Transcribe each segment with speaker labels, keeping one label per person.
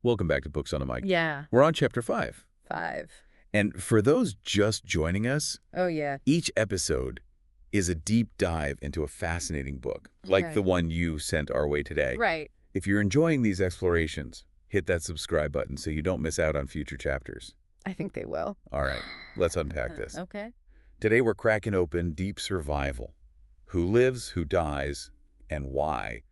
Speaker 1: Welcome back to Books on a Mic.
Speaker 2: Yeah,
Speaker 1: We're on Chapter 5.
Speaker 2: 5.
Speaker 1: And for those just joining us,
Speaker 2: Oh, yeah.
Speaker 1: each episode is a deep dive into a fascinating book, like
Speaker 2: Okay.
Speaker 1: the one you sent our way today.
Speaker 2: Right.
Speaker 1: If you're enjoying these explorations, hit that subscribe button so you don't miss out on future chapters.
Speaker 2: I think they will.
Speaker 1: All right, let's unpack this.
Speaker 2: Okay.
Speaker 1: Today we're cracking open Deep Survival: Who Lives, Who Dies, and Why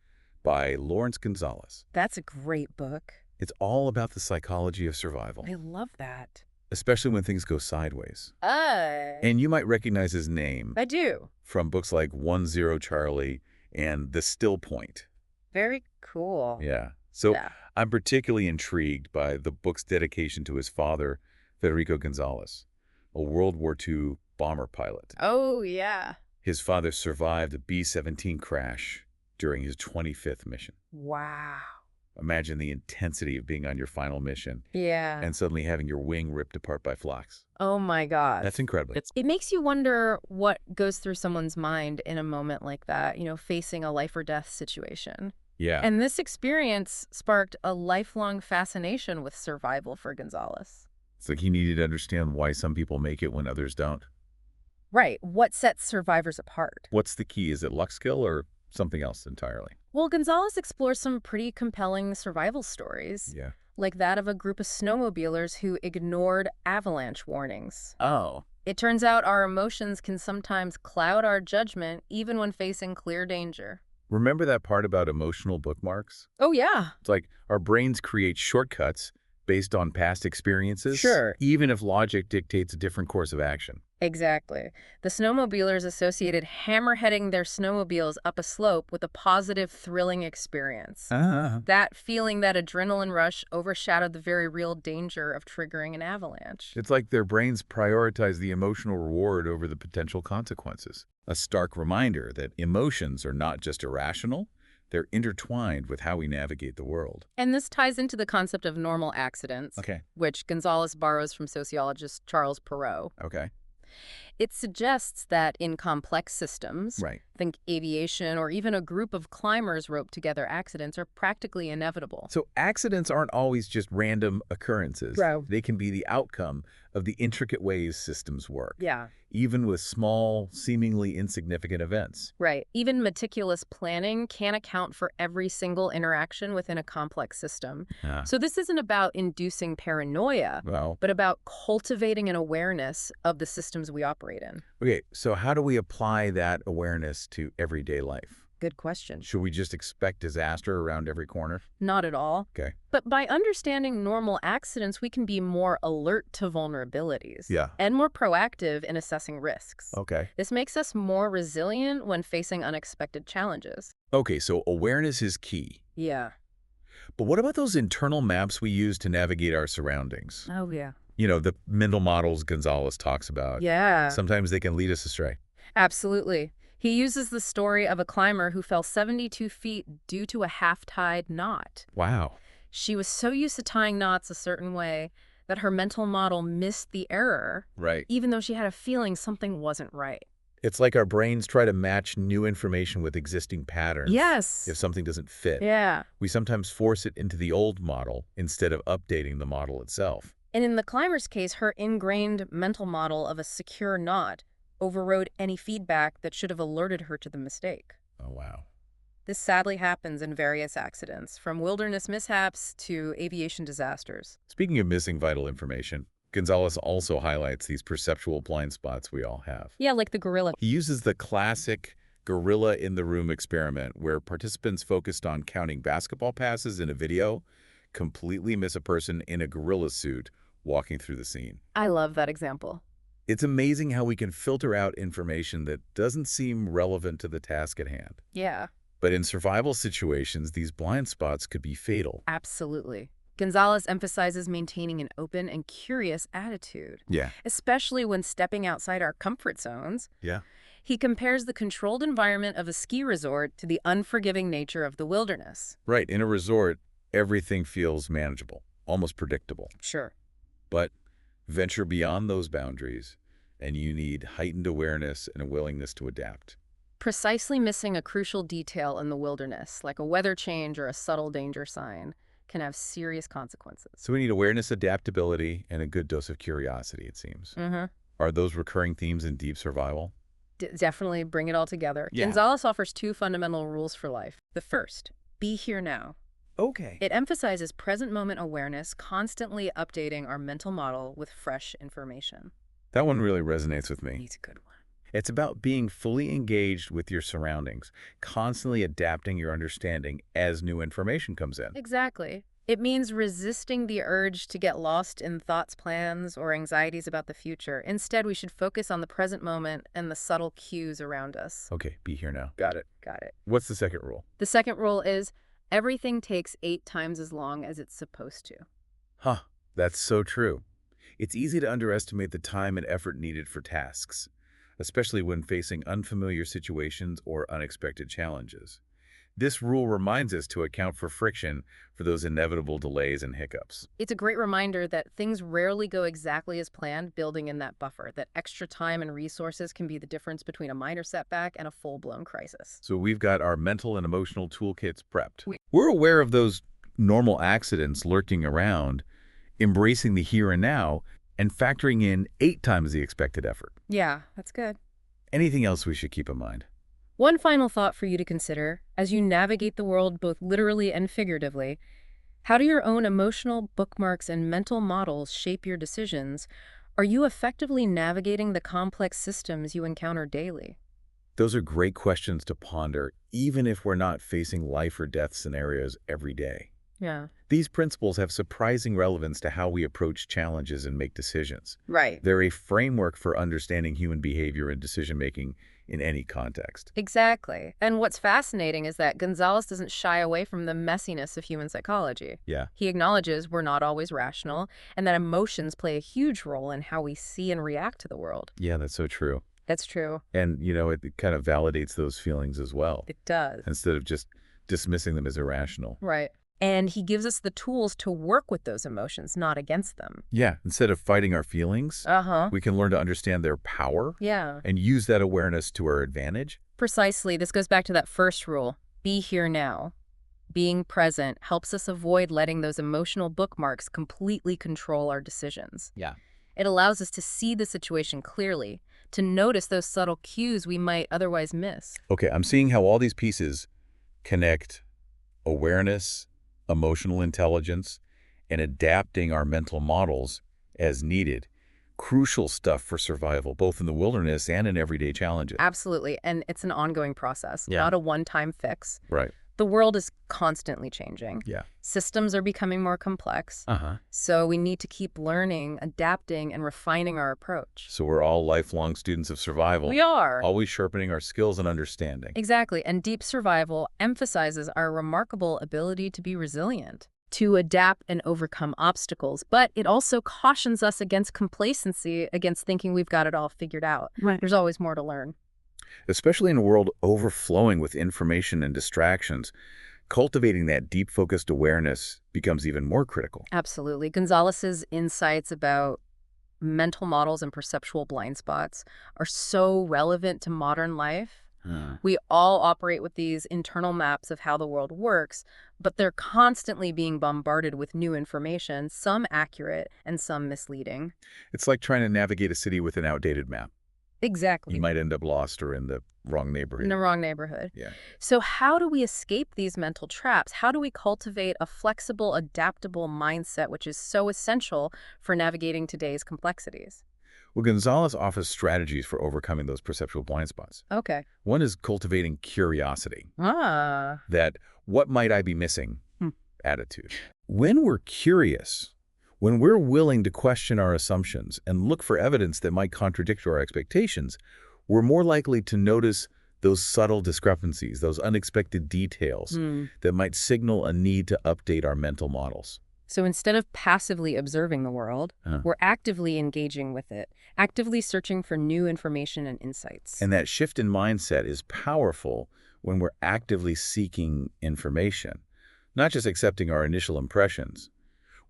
Speaker 1: by Laurence Gonzales.
Speaker 2: That's a great book.
Speaker 1: It's all about the psychology of survival,
Speaker 2: I love that.
Speaker 1: especially when things go sideways.
Speaker 2: I
Speaker 1: And you might recognize his name
Speaker 2: do.
Speaker 1: from books like 10 Charlie and The Still Point.
Speaker 2: Very cool.
Speaker 1: Yeah. So
Speaker 2: Yeah.
Speaker 1: I'm particularly intrigued by the book's dedication to his father, Federico Gonzales, a World War II bomber pilot.
Speaker 2: Oh, yeah.
Speaker 1: His father survived a B-17 crash during his 25th mission.
Speaker 2: Wow.
Speaker 1: Imagine the intensity of being on your final mission
Speaker 2: Yeah.
Speaker 1: and suddenly having your wing ripped apart by flaks.
Speaker 2: Oh, my God.
Speaker 1: That's incredible.
Speaker 2: It makes you wonder what goes through someone's mind in a moment like that, facing a life or death situation.
Speaker 1: Yeah.
Speaker 2: And this experience sparked a lifelong fascination with survival for Gonzales.
Speaker 1: It's like he needed to understand why some people make it when others don't.
Speaker 2: Right. What sets survivors apart?
Speaker 1: What's the key? Is it luck, skill, or something else entirely?
Speaker 2: Well, Gonzales explores some pretty compelling survival stories,
Speaker 1: Yeah.
Speaker 2: like that of a group of snowmobilers who ignored avalanche warnings.
Speaker 1: Oh.
Speaker 2: It turns out our emotions can sometimes cloud our judgment even when facing clear danger.
Speaker 1: Remember that part about emotional bookmarks?
Speaker 2: Oh, yeah.
Speaker 1: It's like our brains create shortcuts based on past experiences,
Speaker 2: Sure.
Speaker 1: even if logic dictates a different course of action.
Speaker 2: Exactly. The snowmobilers associated hammerheading their snowmobiles up a slope with a positive, thrilling experience. That feeling, that adrenaline rush, overshadowed the very real danger of triggering an avalanche.
Speaker 1: It's like their brains prioritize the emotional reward over the potential consequences. A stark reminder that emotions are not just irrational, they're intertwined with how we navigate the world.
Speaker 2: And this ties into the concept of normal accidents,
Speaker 1: Okay.
Speaker 2: which Gonzales borrows from sociologist Charles Perrow.
Speaker 1: Okay.
Speaker 2: It suggests that in complex systems,
Speaker 1: Right.
Speaker 2: think aviation or even a group of climbers roped together, accidents are practically inevitable.
Speaker 1: So accidents aren't always just random occurrences.
Speaker 2: Bro.
Speaker 1: They can be the outcome of the intricate ways systems work,
Speaker 2: Yeah.
Speaker 1: even with small, seemingly insignificant events.
Speaker 2: Right. Even meticulous planning can't account for every single interaction within a complex system.
Speaker 1: Ah,
Speaker 2: So this isn't about inducing paranoia,
Speaker 1: well,
Speaker 2: but about cultivating an awareness of the systems we operate in.
Speaker 1: okay, so how do we apply that awareness to everyday life?
Speaker 2: Good question.
Speaker 1: Should we just expect disaster around every corner?
Speaker 2: Not at all.
Speaker 1: Okay.
Speaker 2: But by understanding normal accidents, we can be more alert to vulnerabilities.
Speaker 1: Yeah.
Speaker 2: And more proactive in assessing risks.
Speaker 1: Okay.
Speaker 2: This makes us more resilient when facing unexpected challenges.
Speaker 1: Okay, so awareness is key.
Speaker 2: Yeah.
Speaker 1: But what about those internal maps we use to navigate our surroundings?
Speaker 2: Oh, yeah.
Speaker 1: The mental models Gonzales talks about.
Speaker 2: Yeah.
Speaker 1: Sometimes they can lead us astray.
Speaker 2: Absolutely. He uses the story of a climber who fell 72 feet due to a half-tied knot.
Speaker 1: Wow.
Speaker 2: She was so used to tying knots a certain way that her mental model missed the error,
Speaker 1: Right.
Speaker 2: even though she had a feeling something wasn't right.
Speaker 1: It's like our brains try to match new information with existing patterns.
Speaker 2: Yes.
Speaker 1: If something doesn't fit,
Speaker 2: Yeah.
Speaker 1: we sometimes force it into the old model instead of updating the model itself.
Speaker 2: And in the climber's case, her ingrained mental model of a secure knot overrode any feedback that should have alerted her to the mistake.
Speaker 1: Oh, wow.
Speaker 2: This sadly happens in various accidents, from wilderness mishaps to aviation disasters.
Speaker 1: Speaking of missing vital information, Gonzales also highlights these perceptual blind spots we all have.
Speaker 2: Yeah, like the gorilla.
Speaker 1: He uses the classic gorilla in the room experiment where participants focused on counting basketball passes in a video completely miss a person in a gorilla suit walking through the scene.
Speaker 2: I love that example.
Speaker 1: It's amazing how we can filter out information that doesn't seem relevant to the task at hand.
Speaker 2: Yeah,
Speaker 1: But in survival situations, these blind spots could be fatal.
Speaker 2: absolutely. Gonzales emphasizes maintaining an open and curious attitude,
Speaker 1: Yeah.
Speaker 2: especially when stepping outside our comfort zones.
Speaker 1: Yeah.
Speaker 2: He compares the controlled environment of a ski resort to the unforgiving nature of the wilderness.
Speaker 1: Right. In a resort, everything feels manageable, almost predictable.
Speaker 2: Sure.
Speaker 1: But venture beyond those boundaries, and you need heightened awareness and a willingness to adapt.
Speaker 2: Precisely missing a crucial detail in the wilderness, like a weather change or a subtle danger sign, can have serious consequences.
Speaker 1: So we need awareness, adaptability, and a good dose of curiosity, it seems. Are those recurring themes in deep survival?
Speaker 2: Definitely bring it all together.
Speaker 1: Yeah.
Speaker 2: Gonzales offers two fundamental rules for life. The first, be here now.
Speaker 1: Okay.
Speaker 2: It emphasizes present moment awareness, constantly updating our mental model with fresh information.
Speaker 1: That one really resonates with me.
Speaker 2: It's a good one.
Speaker 1: It's about being fully engaged with your surroundings, constantly adapting your understanding as new information comes in.
Speaker 2: Exactly. It means resisting the urge to get lost in thoughts, plans, or anxieties about the future. Instead, we should focus on the present moment and the subtle cues around us.
Speaker 1: Okay, be here now. Got it.
Speaker 2: Got it.
Speaker 1: What's the second rule?
Speaker 2: The second rule is everything takes 8 times as long as it's supposed to.
Speaker 1: Huh, that's so true. It's easy to underestimate the time and effort needed for tasks, especially when facing unfamiliar situations or unexpected challenges. This rule reminds us to account for friction for those inevitable delays and hiccups.
Speaker 2: It's a great reminder that things rarely go exactly as planned, building in that buffer, that extra time and resources can be the difference between a minor setback and a full-blown crisis.
Speaker 1: So we've got our mental and emotional toolkits prepped. We're aware of those normal accidents lurking around, embracing the here and now, and factoring in 8 times the expected effort.
Speaker 2: Yeah, that's good.
Speaker 1: Anything else we should keep in mind?
Speaker 2: One final thought for you to consider as you navigate the world both literally and figuratively. How do your own emotional bookmarks and mental models shape your decisions? Are you effectively navigating the complex systems you encounter daily?
Speaker 1: Those are great questions to ponder, even if we're not facing life or death scenarios every day.
Speaker 2: Yeah.
Speaker 1: These principles have surprising relevance to how we approach challenges and make decisions.
Speaker 2: Right.
Speaker 1: They're a framework for understanding human behavior and decision-making in any context.
Speaker 2: Exactly. And what's fascinating is that Gonzales doesn't shy away from the messiness of human psychology.
Speaker 1: Yeah.
Speaker 2: He acknowledges we're not always rational and that emotions play a huge role in how we see and react to the world.
Speaker 1: Yeah, that's so true.
Speaker 2: That's true.
Speaker 1: And, it kind of validates those feelings as well,
Speaker 2: It does.
Speaker 1: instead of just dismissing them as irrational.
Speaker 2: Right. And he gives us the tools to work with those emotions, not against them.
Speaker 1: Yeah, instead of fighting our feelings, we can learn to understand their power
Speaker 2: Yeah.
Speaker 1: and use that awareness to our advantage.
Speaker 2: Precisely. This goes back to that first rule. Be here now. Being present helps us avoid letting those emotional bookmarks completely control our decisions.
Speaker 1: Yeah.
Speaker 2: It allows us to see the situation clearly, to notice those subtle cues we might otherwise miss.
Speaker 1: Okay, I'm seeing how all these pieces connect awareness, emotional intelligence, and adapting our mental models as needed. Crucial stuff for survival, both in the wilderness and in everyday challenges.
Speaker 2: Absolutely. And it's an ongoing process,
Speaker 1: Yeah.
Speaker 2: not a one-time fix.
Speaker 1: Right.
Speaker 2: The world is constantly changing.
Speaker 1: Yeah.
Speaker 2: Systems are becoming more complex.
Speaker 1: Uh-huh.
Speaker 2: So we need to keep learning, adapting, and refining our approach.
Speaker 1: So we're all lifelong students of survival.
Speaker 2: We are.
Speaker 1: Always sharpening our skills and understanding.
Speaker 2: Exactly. And deep survival emphasizes our remarkable ability to be resilient, to adapt and overcome obstacles. But it also cautions us against complacency, against thinking we've got it all figured out.
Speaker 1: Right.
Speaker 2: There's always more to learn.
Speaker 1: Especially in a world overflowing with information and distractions, cultivating that deep focused awareness becomes even more critical.
Speaker 2: Absolutely. Gonzales's insights about mental models and perceptual blind spots are so relevant to modern life. We all operate with these internal maps of how the world works, but they're constantly being bombarded with new information, some accurate and some misleading.
Speaker 1: It's like trying to navigate a city with an outdated map.
Speaker 2: Exactly.
Speaker 1: You might end up lost or in the wrong neighborhood.
Speaker 2: In the wrong neighborhood.
Speaker 1: Yeah.
Speaker 2: So how do we escape these mental traps? How do we cultivate a flexible, adaptable mindset, which is so essential for navigating today's complexities?
Speaker 1: Well, Gonzales offers strategies for overcoming those perceptual blind spots.
Speaker 2: Okay.
Speaker 1: One is cultivating curiosity,
Speaker 2: Ah.
Speaker 1: that what might I be missing attitude. When we're curious, when we're willing to question our assumptions and look for evidence that might contradict our expectations, we're more likely to notice those subtle discrepancies, those unexpected details that might signal a need to update our mental models.
Speaker 2: So instead of passively observing the world, we're actively engaging with it, actively searching for new information and insights.
Speaker 1: And that shift in mindset is powerful when we're actively seeking information, not just accepting our initial impressions.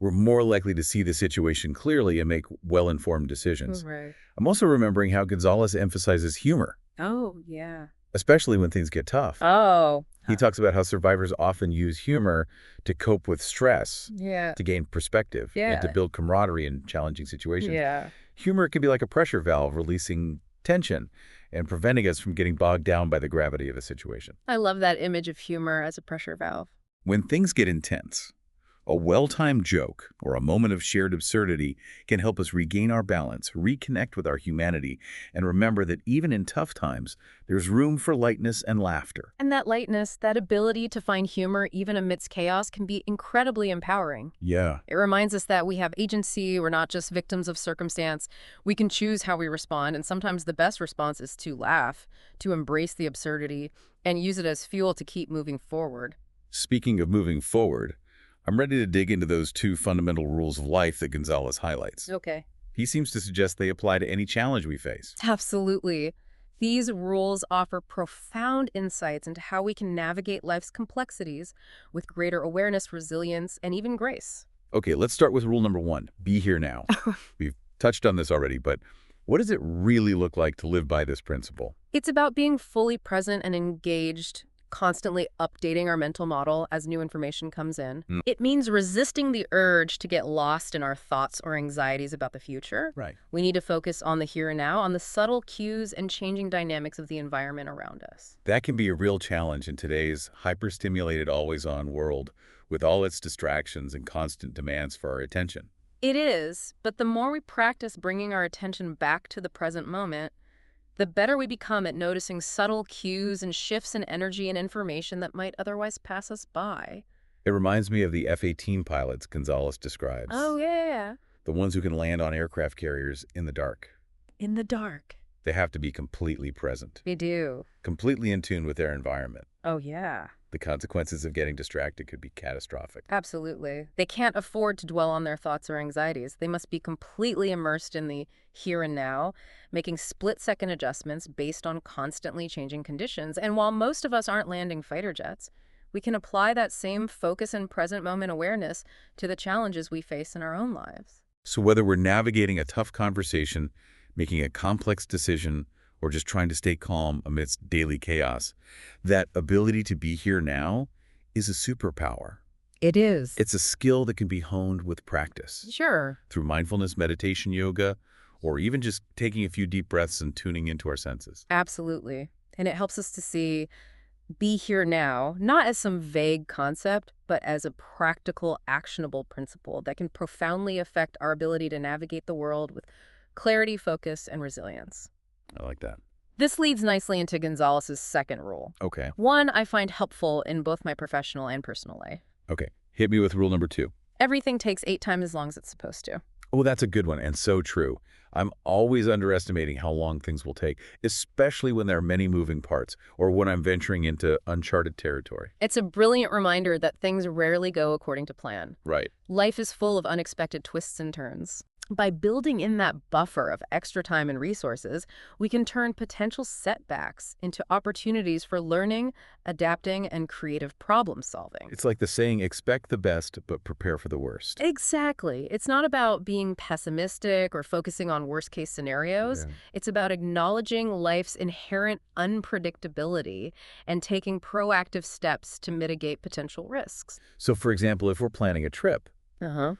Speaker 1: We're more likely to see the situation clearly and make well-informed decisions.
Speaker 2: Right.
Speaker 1: I'm also remembering how Gonzales emphasizes humor,
Speaker 2: Oh, yeah.
Speaker 1: especially when things get tough.
Speaker 2: Oh,
Speaker 1: He talks about how survivors often use humor to cope with stress,
Speaker 2: Yeah.
Speaker 1: to gain perspective, and to
Speaker 2: Yeah.
Speaker 1: build camaraderie in challenging situations.
Speaker 2: Yeah.
Speaker 1: Humor can be like a pressure valve, releasing tension and preventing us from getting bogged down by the gravity of a situation.
Speaker 2: I love that image of humor as a pressure valve.
Speaker 1: When things get intense, a well-timed joke or a moment of shared absurdity can help us regain our balance, reconnect with our humanity, and remember that even in tough times, there's room for lightness and laughter.
Speaker 2: And that lightness, that ability to find humor even amidst chaos can be incredibly empowering.
Speaker 1: Yeah.
Speaker 2: It reminds us that we have agency, we're not just victims of circumstance. We can choose how we respond, and sometimes the best response is to laugh, to embrace the absurdity, and use it as fuel to keep moving forward.
Speaker 1: Speaking of moving forward, I'm ready to dig into those two fundamental rules of life that Gonzales highlights.
Speaker 2: Okay.
Speaker 1: He seems to suggest they apply to any challenge we face.
Speaker 2: Absolutely. These rules offer profound insights into how we can navigate life's complexities with greater awareness, resilience, and even grace.
Speaker 1: Okay, let's start with rule number 1, be here now. We've touched on this already, but what does it really look like to live by this principle?
Speaker 2: It's about being fully present and engaged, constantly updating our mental model as new information comes in.
Speaker 1: Mm.
Speaker 2: It means resisting the urge to get lost in our thoughts or anxieties about the future.
Speaker 1: Right.
Speaker 2: We need to focus on the here and now, on the subtle cues and changing dynamics of the environment around us.
Speaker 1: That can be a real challenge in today's hyper-stimulated, always-on world with all its distractions and constant demands for our attention.
Speaker 2: It is, but the more we practice bringing our attention back to the present moment, the better we become at noticing subtle cues and shifts in energy and information that might otherwise pass us by.
Speaker 1: It reminds me of the F-18 pilots Gonzales describes,
Speaker 2: Oh, yeah.
Speaker 1: the ones who can land on aircraft carriers in the dark.
Speaker 2: In the dark.
Speaker 1: They have to be completely present,
Speaker 2: We do.
Speaker 1: completely in tune with their environment.
Speaker 2: Oh, yeah.
Speaker 1: The consequences of getting distracted could be catastrophic.
Speaker 2: Absolutely. They can't afford to dwell on their thoughts or anxieties. They must be completely immersed in the here and now, making split-second adjustments based on constantly changing conditions. And while most of us aren't landing fighter jets, we can apply that same focus and present moment awareness to the challenges we face in our own lives.
Speaker 1: So whether we're navigating a tough conversation, making a complex decision, or just trying to stay calm amidst daily chaos, that ability to be here now is a superpower.
Speaker 2: It is.
Speaker 1: It's a skill that can be honed with practice
Speaker 2: Sure.
Speaker 1: through mindfulness, meditation, yoga, or even just taking a few deep breaths and tuning into our senses.
Speaker 2: Absolutely. And it helps us to see be here now, not as some vague concept, but as a practical, actionable principle that can profoundly affect our ability to navigate the world with clarity, focus, and resilience.
Speaker 1: I like that.
Speaker 2: This leads nicely into Gonzales's second rule.
Speaker 1: Okay.
Speaker 2: One I find helpful in both my professional and personal life.
Speaker 1: Okay. Hit me with rule number 2.
Speaker 2: Everything takes 8 times as long as it's supposed to.
Speaker 1: Oh, that's a good one, and so true. I'm always underestimating how long things will take, especially when there are many moving parts or when I'm venturing into uncharted territory.
Speaker 2: It's a brilliant reminder that things rarely go according to plan.
Speaker 1: Right.
Speaker 2: Life is full of unexpected twists and turns. By building in that buffer of extra time and resources, we can turn potential setbacks into opportunities for learning, adapting, and creative problem solving.
Speaker 1: It's like the saying, expect the best, but prepare for the worst.
Speaker 2: Exactly. It's not about being pessimistic or focusing on worst-case scenarios.
Speaker 1: Yeah.
Speaker 2: It's about acknowledging life's inherent unpredictability and taking proactive steps to mitigate potential risks.
Speaker 1: So, for example, if we're planning a trip,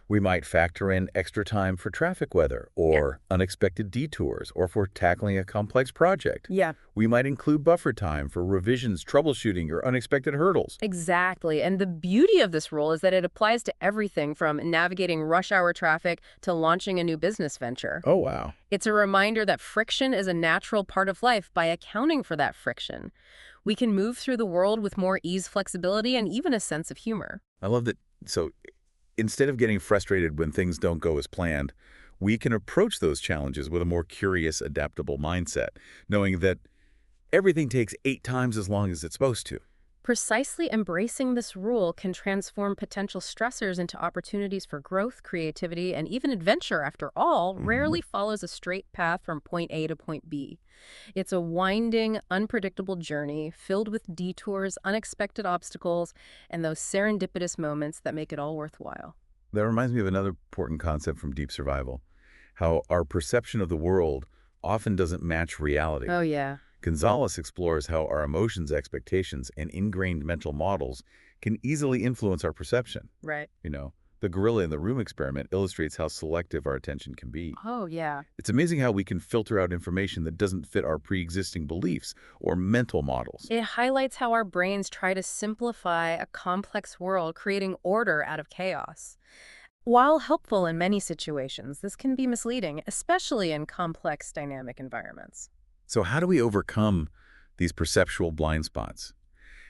Speaker 1: we might factor in extra time for traffic weather or unexpected detours, or if we're tackling a complex project.
Speaker 2: Yeah.
Speaker 1: We might include buffer time for revisions, troubleshooting, or unexpected hurdles.
Speaker 2: Exactly. And the beauty of this rule is that it applies to everything from navigating rush hour traffic to launching a new business venture.
Speaker 1: Oh, wow.
Speaker 2: It's a reminder that friction is a natural part of life. By accounting for that friction, we can move through the world with more ease, flexibility, and even a sense of humor.
Speaker 1: I love that. So instead of getting frustrated when things don't go as planned, we can approach those challenges with a more curious, adaptable mindset, knowing that everything takes 8 times as long as it's supposed to.
Speaker 2: Precisely embracing this rule can transform potential stressors into opportunities for growth, creativity, and even adventure. After all, rarely follows a straight path from point A to point B. It's a winding, unpredictable journey filled with detours, unexpected obstacles, and those serendipitous moments that make it all worthwhile.
Speaker 1: That reminds me of another important concept from deep survival, how our perception of the world often doesn't match reality.
Speaker 2: Oh, yeah.
Speaker 1: Gonzales explores how our emotions, expectations, and ingrained mental models can easily influence our perception.
Speaker 2: Right.
Speaker 1: You know, the gorilla in the room experiment illustrates how selective our attention can be.
Speaker 2: Oh, yeah.
Speaker 1: It's amazing how we can filter out information that doesn't fit our pre-existing beliefs or mental models.
Speaker 2: It highlights how our brains try to simplify a complex world, creating order out of chaos. While helpful in many situations, this can be misleading, especially in complex dynamic environments.
Speaker 1: So how do we overcome these perceptual blind spots?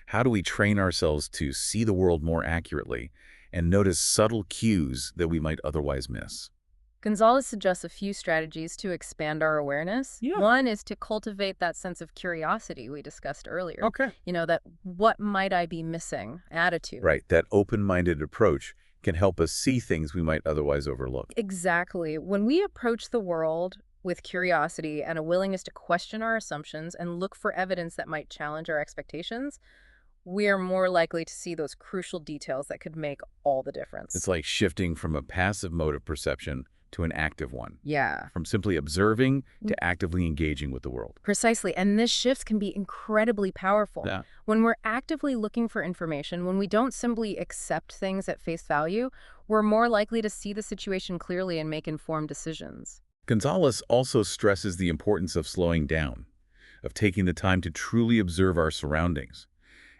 Speaker 1: How do we train ourselves to see the world more accurately and notice subtle cues that we might otherwise miss?
Speaker 2: Gonzalez suggests a few strategies to expand our awareness.
Speaker 1: Yeah.
Speaker 2: One is to cultivate that sense of curiosity we discussed earlier.
Speaker 1: Okay.
Speaker 2: That what might I be missing attitude.
Speaker 1: Right, that open-minded approach can help us see things we might otherwise overlook.
Speaker 2: Exactly. When we approach the world with curiosity and a willingness to question our assumptions and look for evidence that might challenge our expectations, we are more likely to see those crucial details that could make all the difference.
Speaker 1: It's like shifting from a passive mode of perception to an active one,
Speaker 2: Yeah.
Speaker 1: from simply observing to actively engaging with the world.
Speaker 2: Precisely. And this shift can be incredibly powerful.
Speaker 1: Yeah.
Speaker 2: When we're actively looking for information, when we don't simply accept things at face value, we're more likely to see the situation clearly and make informed decisions.
Speaker 1: Gonzalez also stresses the importance of slowing down, of taking the time to truly observe our surroundings,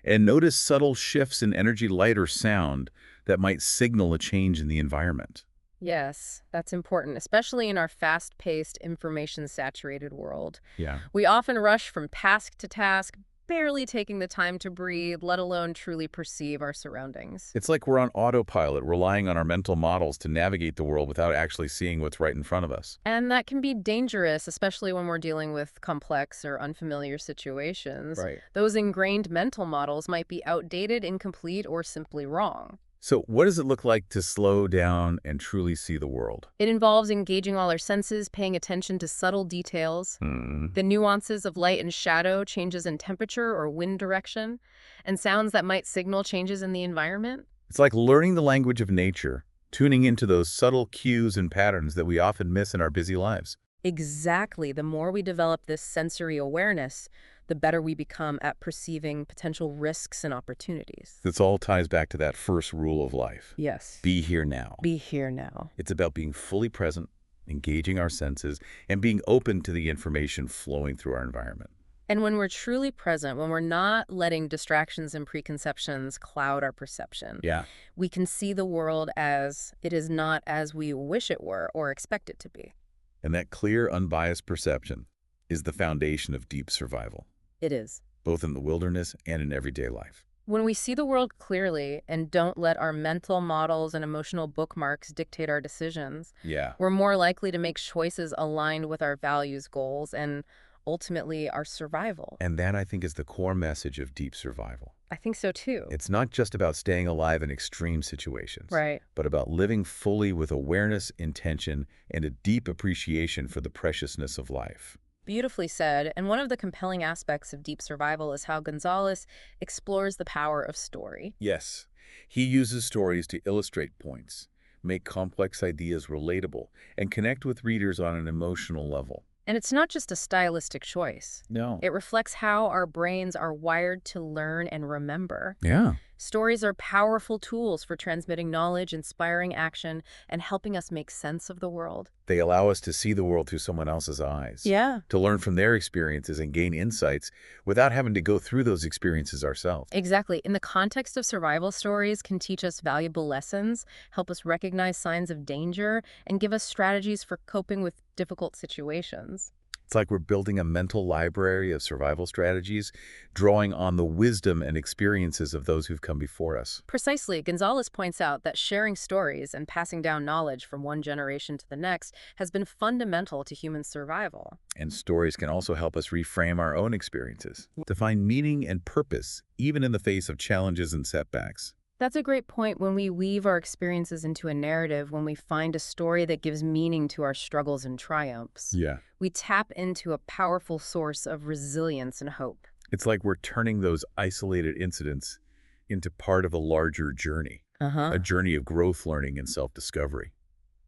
Speaker 1: and notice subtle shifts in energy, light, or sound that might signal a change in the environment.
Speaker 2: Yes, that's important, especially in our fast-paced, information-saturated world.
Speaker 1: Yeah.
Speaker 2: We often rush from task to task, barely taking the time to breathe, let alone truly perceive our surroundings.
Speaker 1: It's like we're on autopilot, relying on our mental models to navigate the world without actually seeing what's right in front of us.
Speaker 2: And that can be dangerous, especially when we're dealing with complex or unfamiliar situations.
Speaker 1: Right.
Speaker 2: Those ingrained mental models might be outdated, incomplete, or simply wrong.
Speaker 1: So what does it look like to slow down and truly see the world?
Speaker 2: It involves engaging all our senses, paying attention to subtle details, the nuances of light and shadow, changes in temperature or wind direction, and sounds that might signal changes in the environment.
Speaker 1: It's like learning the language of nature, tuning into those subtle cues and patterns that we often miss in our busy lives.
Speaker 2: Exactly. The more we develop this sensory awareness, the better we become at perceiving potential risks and opportunities.
Speaker 1: This all ties back to that first rule of life.
Speaker 2: Yes.
Speaker 1: Be here now.
Speaker 2: Be here now.
Speaker 1: It's about being fully present, engaging our senses, and being open to the information flowing through our environment.
Speaker 2: And when we're truly present, when we're not letting distractions and preconceptions cloud our perception,
Speaker 1: Yeah.
Speaker 2: we can see the world as it is not as we wish it were or expect it to be.
Speaker 1: And that clear, unbiased perception is the foundation of deep survival,
Speaker 2: It is.
Speaker 1: both in the wilderness and in everyday life.
Speaker 2: When we see the world clearly and don't let our mental models and emotional bookmarks dictate our decisions,
Speaker 1: Yeah.
Speaker 2: we're more likely to make choices aligned with our values, goals, and ultimately our survival.
Speaker 1: And that, I think, is the core message of deep survival.
Speaker 2: I think so too.
Speaker 1: It's not just about staying alive in extreme situations,
Speaker 2: Right.
Speaker 1: but about living fully with awareness, intention, and a deep appreciation for the preciousness of life.
Speaker 2: Beautifully said. And one of the compelling aspects of deep survival is how Gonzalez explores the power of story.
Speaker 1: Yes, he uses stories to illustrate points, make complex ideas relatable, and connect with readers on an emotional level.
Speaker 2: And it's not just a stylistic choice.
Speaker 1: No.
Speaker 2: It reflects how our brains are wired to learn and remember.
Speaker 1: Yeah.
Speaker 2: Stories are powerful tools for transmitting knowledge, inspiring action, and helping us make sense of the world.
Speaker 1: They allow us to see the world through someone else's eyes.
Speaker 2: Yeah.
Speaker 1: To learn from their experiences and gain insights without having to go through those experiences ourselves.
Speaker 2: Exactly. In the context of survival, stories can teach us valuable lessons, help us recognize signs of danger, and give us strategies for coping with difficult situations.
Speaker 1: It's like we're building a mental library of survival strategies, drawing on the wisdom and experiences of those who've come before us.
Speaker 2: Precisely, Gonzalez points out that sharing stories and passing down knowledge from one generation to the next has been fundamental to human survival.
Speaker 1: And stories can also help us reframe our own experiences, to find meaning and purpose, even in the face of challenges and setbacks.
Speaker 2: That's a great point. When we weave our experiences into a narrative, when we find a story that gives meaning to our struggles and triumphs,
Speaker 1: Yeah.
Speaker 2: we tap into a powerful source of resilience and hope.
Speaker 1: It's like we're turning those isolated incidents into part of a larger journey, a journey of growth, learning, and self-discovery.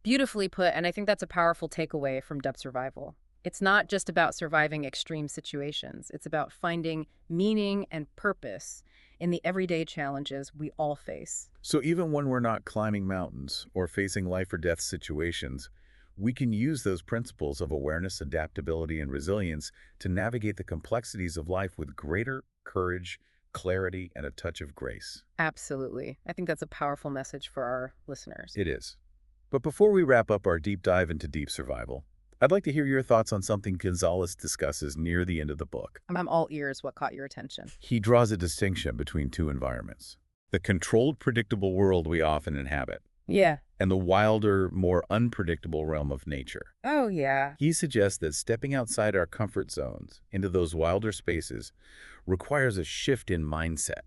Speaker 2: Beautifully put, and I think that's a powerful takeaway from depth survival. It's not just about surviving extreme situations. It's about finding meaning and purpose in the everyday challenges we all face.
Speaker 1: So even when we're not climbing mountains or facing life or death situations, we can use those principles of awareness, adaptability, and resilience to navigate the complexities of life with greater courage, clarity, and a touch of grace.
Speaker 2: Absolutely. I think that's a powerful message for our listeners.
Speaker 1: It is. But before we wrap up our deep dive into deep survival, I'd like to hear your thoughts on something Gonzalez discusses near the end of the book.
Speaker 2: I'm all ears. What caught your attention?
Speaker 1: He draws a distinction between two environments: the controlled, predictable world we often inhabit,
Speaker 2: Yeah.
Speaker 1: and the wilder, more unpredictable realm of nature.
Speaker 2: Oh, yeah.
Speaker 1: He suggests that stepping outside our comfort zones into those wilder spaces requires a shift in mindset,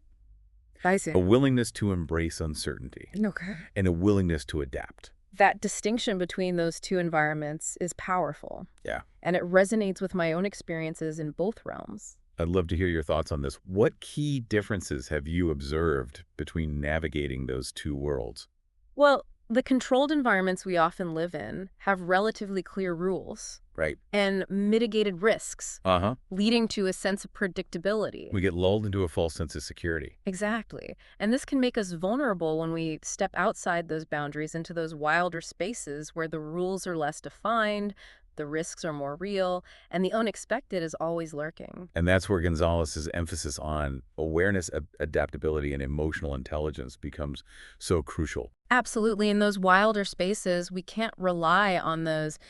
Speaker 2: I see.
Speaker 1: a willingness to embrace uncertainty,
Speaker 2: Okay.
Speaker 1: and a willingness to adapt.
Speaker 2: That distinction between those two environments is powerful,
Speaker 1: Yeah.
Speaker 2: and it resonates with my own experiences in both realms.
Speaker 1: I'd love to hear your thoughts on this. What key differences have you observed between navigating those two worlds?
Speaker 2: Well, the controlled environments we often live in have relatively clear rules
Speaker 1: Right.
Speaker 2: and mitigated risks,
Speaker 1: Uh-huh.
Speaker 2: leading to a sense of predictability.
Speaker 1: We get lulled into a false sense of security.
Speaker 2: Exactly. And this can make us vulnerable when we step outside those boundaries into those wilder spaces where the rules are less defined, the risks are more real, and the unexpected is always lurking.
Speaker 1: And that's where Gonzalez's emphasis on awareness, adaptability, and emotional intelligence becomes so crucial.
Speaker 2: Absolutely. In those wilder spaces, we can't rely on those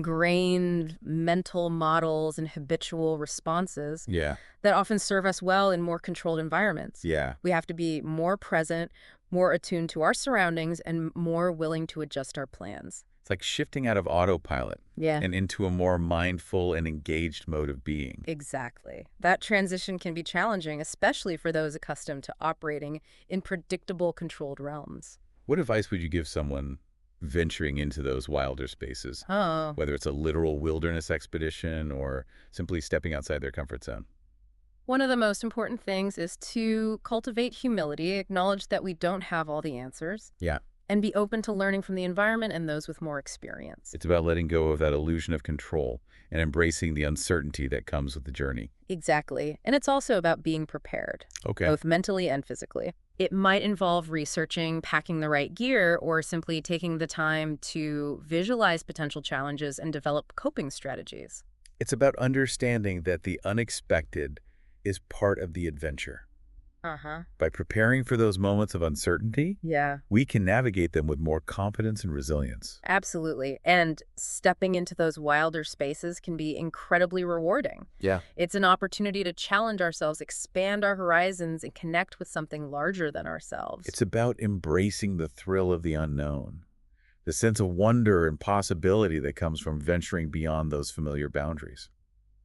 Speaker 2: ingrained mental models and habitual responses
Speaker 1: Yeah.
Speaker 2: that often serve us well in more controlled environments.
Speaker 1: Yeah.
Speaker 2: We have to be more present, more attuned to our surroundings, and more willing to adjust our plans.
Speaker 1: It's like shifting out of autopilot
Speaker 2: Yeah.
Speaker 1: and into a more mindful and engaged mode of being.
Speaker 2: Exactly. That transition can be challenging, especially for those accustomed to operating in predictable, controlled realms.
Speaker 1: What advice would you give someone venturing into those wilder spaces,
Speaker 2: Oh.
Speaker 1: whether it's a literal wilderness expedition or simply stepping outside their comfort zone?
Speaker 2: One of the most important things is to cultivate humility, acknowledge that we don't have all the answers,
Speaker 1: Yeah.
Speaker 2: and be open to learning from the environment and those with more experience.
Speaker 1: It's about letting go of that illusion of control and embracing the uncertainty that comes with the journey.
Speaker 2: Exactly. And it's also about being prepared,
Speaker 1: Okay.
Speaker 2: both mentally and physically. It might involve researching, packing the right gear, or simply taking the time to visualize potential challenges and develop coping strategies.
Speaker 1: It's about understanding that the unexpected is part of the adventure.
Speaker 2: Uh-huh.
Speaker 1: By preparing for those moments of uncertainty,
Speaker 2: Yeah.
Speaker 1: we can navigate them with more confidence and resilience.
Speaker 2: Absolutely. And stepping into those wilder spaces can be incredibly rewarding.
Speaker 1: Yeah.
Speaker 2: It's an opportunity to challenge ourselves, expand our horizons, and connect with something larger than ourselves.
Speaker 1: It's about embracing the thrill of the unknown, the sense of wonder and possibility that comes from venturing beyond those familiar boundaries.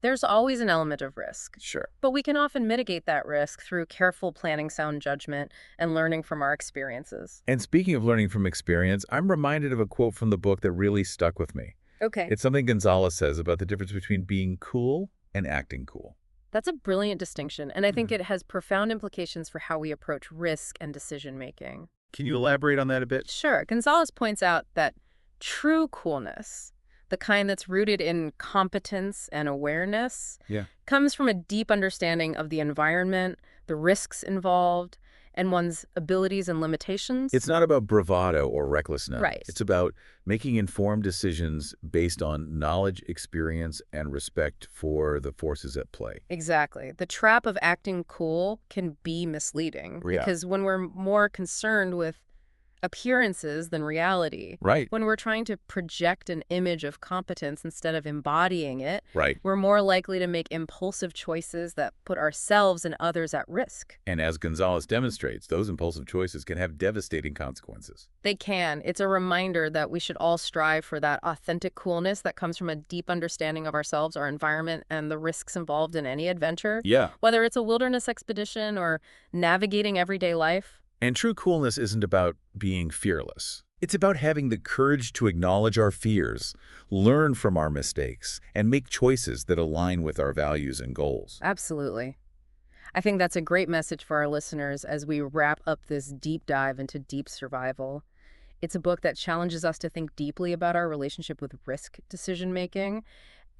Speaker 2: There's always an element of risk,
Speaker 1: Sure.
Speaker 2: but we can often mitigate that risk through careful planning, sound judgment, and learning from our experiences.
Speaker 1: And speaking of learning from experience, I'm reminded of a quote from the book that really stuck with me.
Speaker 2: Okay.
Speaker 1: It's something Gonzalez says about the difference between being cool and acting cool.
Speaker 2: That's a brilliant distinction, and I think it has profound implications for how we approach risk and decision-making.
Speaker 1: Can you elaborate on that a bit?
Speaker 2: Sure. Gonzalez points out that true coolness, the kind that's rooted in competence and awareness,
Speaker 1: Yeah.
Speaker 2: comes from a deep understanding of the environment, the risks involved, and one's abilities and limitations.
Speaker 1: It's not about bravado or recklessness.
Speaker 2: Right.
Speaker 1: It's about making informed decisions based on knowledge, experience, and respect for the forces at play.
Speaker 2: Exactly. The trap of acting cool can be misleading
Speaker 1: Yeah.
Speaker 2: because when we're more concerned with appearances than reality,
Speaker 1: Right.
Speaker 2: when we're trying to project an image of competence instead of embodying it,
Speaker 1: Right.
Speaker 2: we're more likely to make impulsive choices that put ourselves and others at risk.
Speaker 1: And as Gonzalez demonstrates, those impulsive choices can have devastating consequences.
Speaker 2: They can. It's a reminder that we should all strive for that authentic coolness that comes from a deep understanding of ourselves, our environment, and the risks involved in any adventure.
Speaker 1: Yeah.
Speaker 2: Whether it's a wilderness expedition or navigating everyday life.
Speaker 1: And true coolness isn't about being fearless. It's about having the courage to acknowledge our fears, learn from our mistakes, and make choices that align with our values and goals.
Speaker 2: Absolutely. I think that's a great message for our listeners as we wrap up this deep dive into deep survival. It's a book that challenges us to think deeply about our relationship with risk decision-making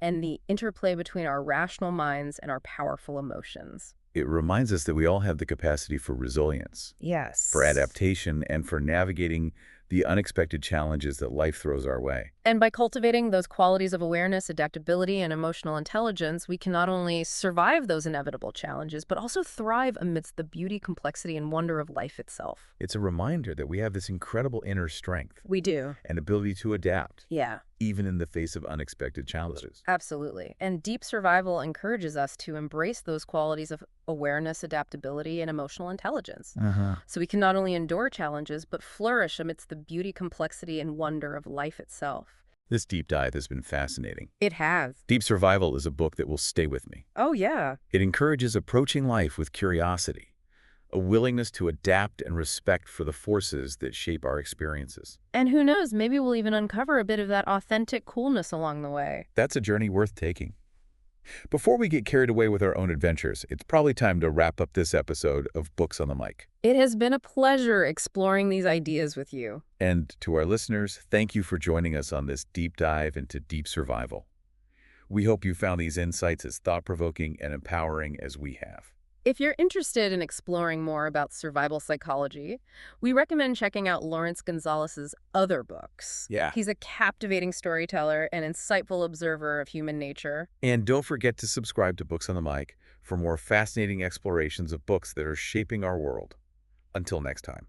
Speaker 2: and the interplay between our rational minds and our powerful emotions.
Speaker 1: It reminds us that we all have the capacity for resilience, for
Speaker 2: Yes.
Speaker 1: adaptation, and for navigating the unexpected challenges that life throws our way.
Speaker 2: And by cultivating those qualities of awareness, adaptability, and emotional intelligence, we can not only survive those inevitable challenges, but also thrive amidst the beauty, complexity, and wonder of life itself.
Speaker 1: It's a reminder that we have this incredible inner strength
Speaker 2: We do.
Speaker 1: and ability to adapt,
Speaker 2: Yeah.
Speaker 1: even in the face of unexpected challenges.
Speaker 2: Absolutely. And deep survival encourages us to embrace those qualities of awareness, adaptability, and emotional intelligence. So we can not only endure challenges, but flourish amidst the beauty, complexity, and wonder of life itself.
Speaker 1: This deep dive has been fascinating.
Speaker 2: It has.
Speaker 1: Deep Survival is a book that will stay with me.
Speaker 2: Oh, yeah.
Speaker 1: It encourages approaching life with curiosity, a willingness to adapt and respect for the forces that shape our experiences.
Speaker 2: And who knows, maybe we'll even uncover a bit of that authentic coolness along the way.
Speaker 1: That's a journey worth taking. Before we get carried away with our own adventures, it's probably time to wrap up this episode of Books on the Mic.
Speaker 2: It has been a pleasure exploring these ideas with you.
Speaker 1: And to our listeners, thank you for joining us on this deep dive into deep survival. We hope you found these insights as thought-provoking and empowering as we have.
Speaker 2: If you're interested in exploring more about survival psychology, we recommend checking out Laurence Gonzales's other books.
Speaker 1: Yeah.
Speaker 2: He's a captivating storyteller and insightful observer of human nature.
Speaker 1: And don't forget to subscribe to Books on the Mic for more fascinating explorations of books that are shaping our world. Until next time.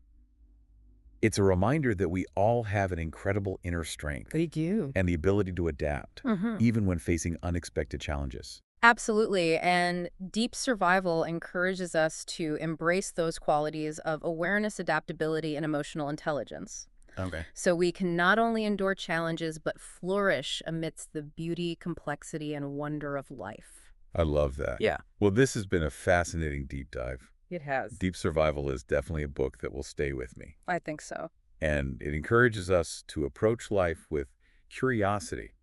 Speaker 1: It's a reminder that we all have an incredible inner strength
Speaker 2: They do.
Speaker 1: and the ability to adapt, even when facing unexpected challenges.
Speaker 2: Absolutely. And deep survival encourages us to embrace those qualities of awareness, adaptability, and emotional intelligence.
Speaker 1: Okay.
Speaker 2: So we can not only endure challenges, but flourish amidst the beauty, complexity, and wonder of life.
Speaker 1: I love that.
Speaker 2: Yeah.
Speaker 1: Well, this has been a fascinating deep dive.
Speaker 2: It has.
Speaker 1: Deep Survival is definitely a book that will stay with me.
Speaker 2: I think so.
Speaker 1: And it encourages us to approach life with curiosity,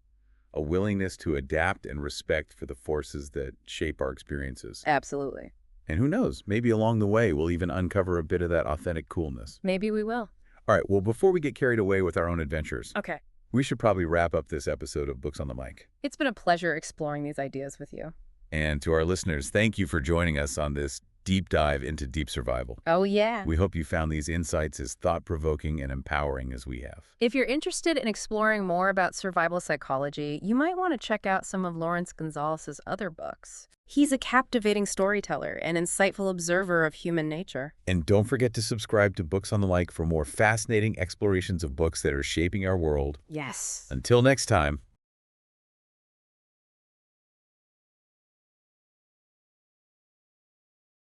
Speaker 1: a willingness to adapt and respect for the forces that shape our experiences.
Speaker 2: Absolutely.
Speaker 1: And who knows, maybe along the way, we'll even uncover a bit of that authentic coolness.
Speaker 2: Maybe we will.
Speaker 1: All right, well, before we get carried away with our own adventures,
Speaker 2: Okay.
Speaker 1: we should probably wrap up this episode of Books on the Mic.
Speaker 2: It's been a pleasure exploring these ideas with you.
Speaker 1: And to our listeners, thank you for joining us on this deep dive into deep survival.
Speaker 2: Oh, yeah.
Speaker 1: We hope you found these insights as thought-provoking and empowering as we have.
Speaker 2: If you're interested in exploring more about survival psychology, you might want to check out some of Laurence Gonzales's other books. He's a captivating storyteller and insightful observer of human nature.
Speaker 1: And don't forget to subscribe to Books on the Mic for more fascinating explorations of books that are shaping our world.
Speaker 2: Yes.
Speaker 1: Until next time.